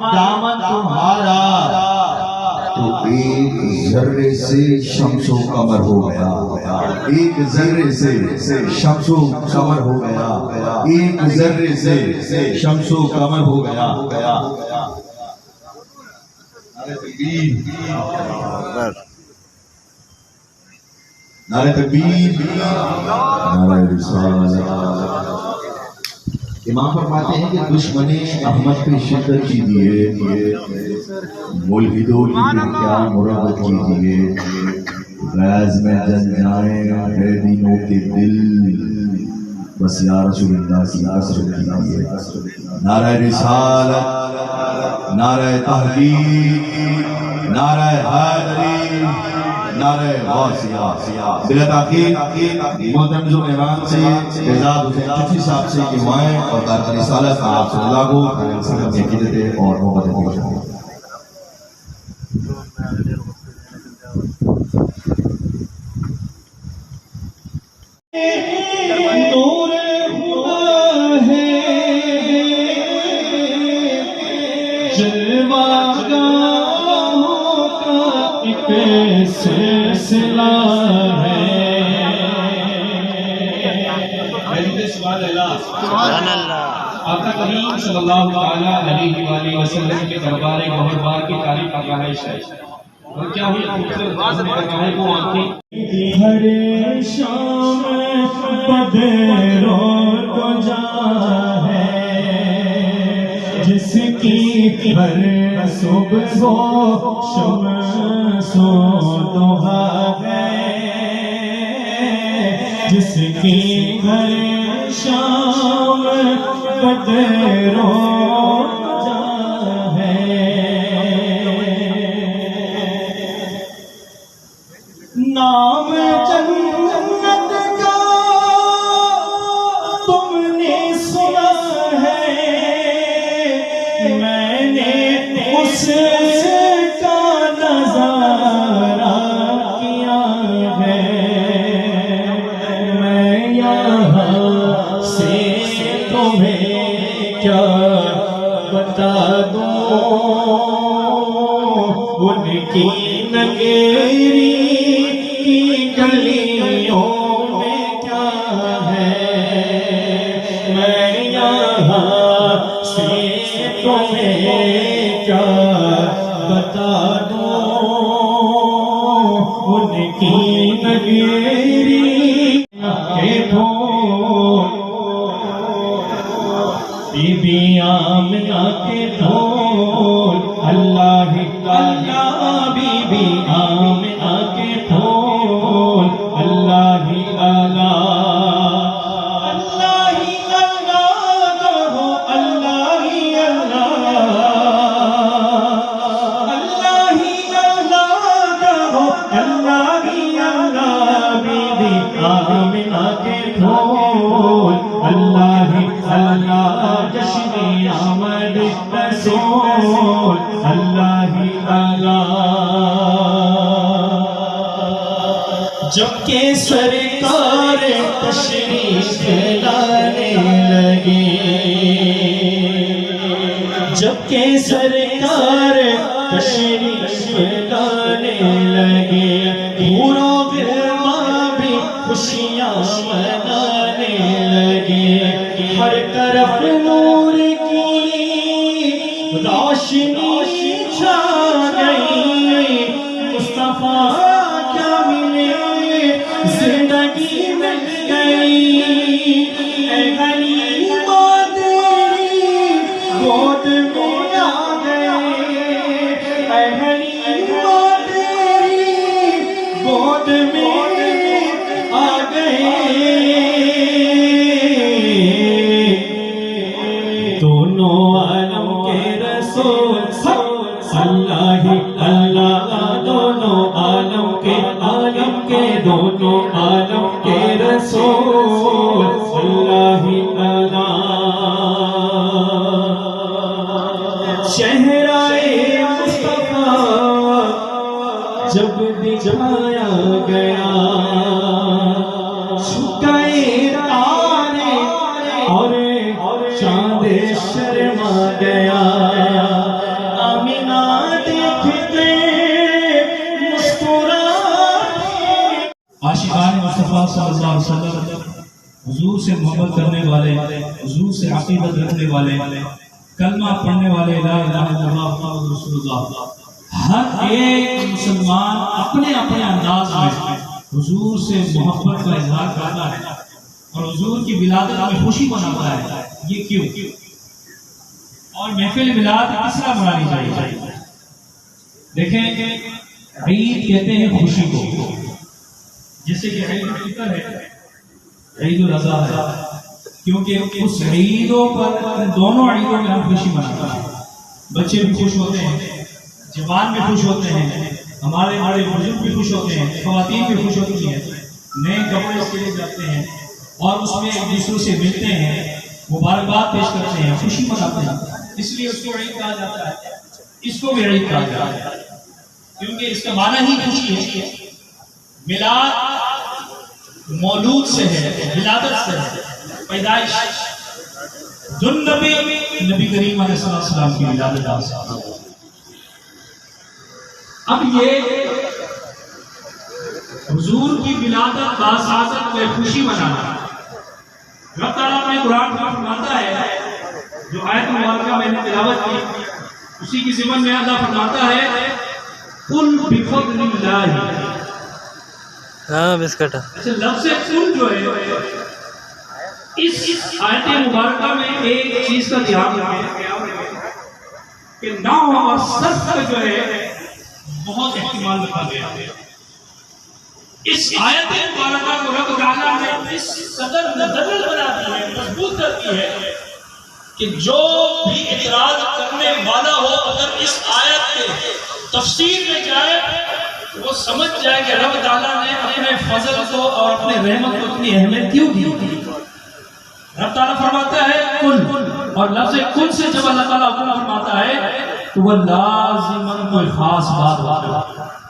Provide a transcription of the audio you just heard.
دامن تمہارا تو ایک ذرے سے شمس و قمر ہو گیا، ایک ذرے سے شمس و قمر ہو گیا، ایک ذرے سے شمس و قمر ہو گیا۔ نعرہ تکبیر، نعرہ رسالت۔ امام فرماتے ہیں کہ دشمن احمد پہ شدت کیجیے، ملحدوں کی کیا مربت کیجیے، غیظ میں جل جائیں اے دینوں کے دل، بس یا رسول اللہ کی حسرت کیجیے۔ نعرہ رسالت، نعرہ تحقیق، نعرہ حیدری، نعرہ غوثیہ۔ بلا تاخیر محترم ایوان سے اعزاز حسین چٹھی صاحب سے کہ دعائیں اور دعوت رسالت آپ صلی اللہ کو سلام کی عقیدت اور محبت پیش کریں۔ نور خدا ہے جلوہ گاہوں کا ایک سلسلہ ہے۔ سبحان اللہ۔ آقا کریم صلی اللہ علیہ وآلہ وسلم کے دربار گوہربار کی تاریخ کا رہائش ہے، اور کیا ہی خوبصورت بات میں کر رہا ہے وہ آنکھیں ہر شام بدرو تو جا ہے، جس کی ہر صبح شمس و ضحا ہے، جس کی ہر شام بدرو جا ہے۔ نام جنت کا تم نے سنا ہے، میں نے اس کا نظارہ کیا ہے، میں یہاں سے تمہیں کیا بتا دوں، ان کی نگری کی گلیوں میں کیا ہے، میں یہاں سے تمہیں کیا بتا دوں، ان کی نگری کے پھول، بی بی آمنہ کے پھول، اللہ اللہ بی بی آمنہ کے پھول، اللہ اللہ اللہ اللہ کہو، اللہ اللہ اللہ کہو، اللہ اللہ بی بی آمنہ کے پھول، اللہ اللہ جشن آمد رسول، اللہ اللہ۔ جب کہ سرکار تشریف لانے لگے، جب کہ سرکار تشریف لانے لگے، پورا غلمان بھی خوشیاں منانے لگے، ہر طرف نور کی روشنی چھا گئی، مصطفیٰ کیا ملے زندگی مل گئی، اے غلیمہ تیری گود میں آ گئے، اے غلیمہ تیری گود میں آ گئے، دونوں عالم کے رسول اللہ اللہ، دونوں عالم کے دونوں عالم کے رسول اللہ اللہ۔ چہرہ مصطفیٰ جب دکھایا گیا، چھکائے تارے اور چاند شرما گیا، مصطفیٰ صلی اللہ علیہ وسلم، حضور سے محبت کرنے والے، حضور سے عقیدت رکھنے والے، کلمہ پڑھنے والے، لا الہ الا اللہ محمد رسول اللہ، ہر ایک مسلمان اپنے اپنے انداز میں حضور سے محبت کا اظہار کرتا ہے اور حضور کی ولادت میں خوشی مناتا ہے۔ یہ کیوں؟ اور محفل میلاد کس طرح منانی چاہیے؟ دیکھیں، عید کہتے ہیں خوشی کو، جیسے کہ عید الفطر ہے، عید الاضحیٰ ہے، کیونکہ اس عیدوں پر، دونوں عیدوں میں ہم خوشی مناتے ہیں۔ بچے بھی خوش ہوتے ہیں، جوان بھی خوش ہوتے ہیں، ہمارے بزرگ بھی خوش ہوتے ہیں، خواتین بھی خوش ہوتی ہیں، نئے کپڑے اس کے لیے جاتے ہیں اور اس میں ایک دوسرے سے ملتے ہیں، مبارکباد پیش کرتے ہیں، خوشی مناتے ہیں۔ اس لیے اس کو عید کہا جاتا ہے، اس کو بھی عید کہا جاتا ہے، کیونکہ اس کا معنی ہی خوشی ہے۔ میلاد مولود سے ہے، ولادت سے ہے، پیدائش۔ دن نبی نبی کریم علیہ السلام کی ولادت سے۔ اب یہ حضور کی ولادت باسعادت میں خوشی منانا، اللہ تعالیٰ نے قرآن میں فرماتا ہے، جو آیت مبارکہ میں نے تلاوت کی، اسی کی ضمن میں اللہ فرماتا ہے، قل بفضل اللہ۔ ہاں بسکٹ۔ اچھا، لفظ قل جو ہے، اس آیت مبارکہ میں ایک چیز کا دھیان رکھیں کہ نحو اور صرف کا جو ہے بہت احتمال رکھا گیا ہے۔ اس آیت مبارکہ کو رب تعالیٰ نے اس قدر مدلل بنا دی ہے، مضبوط کر دی ہے کہ جو بھی اعتراض کرنے والا ہو، اگر اس آیت کے تفسیر میں جائے، وہ سمجھ جائے کہ رب تعالیٰ نے اپنے فضل کو اور اپنے رحمت کو اتنی اہمیت کیوں دی۔ رب تعالیٰ فرماتا ہے کن، اور لفظ کن سے جب اللہ تعالیٰ حکم فرماتا ہے تو وہ لازماً کوئی خاص بات ہوتا ہے۔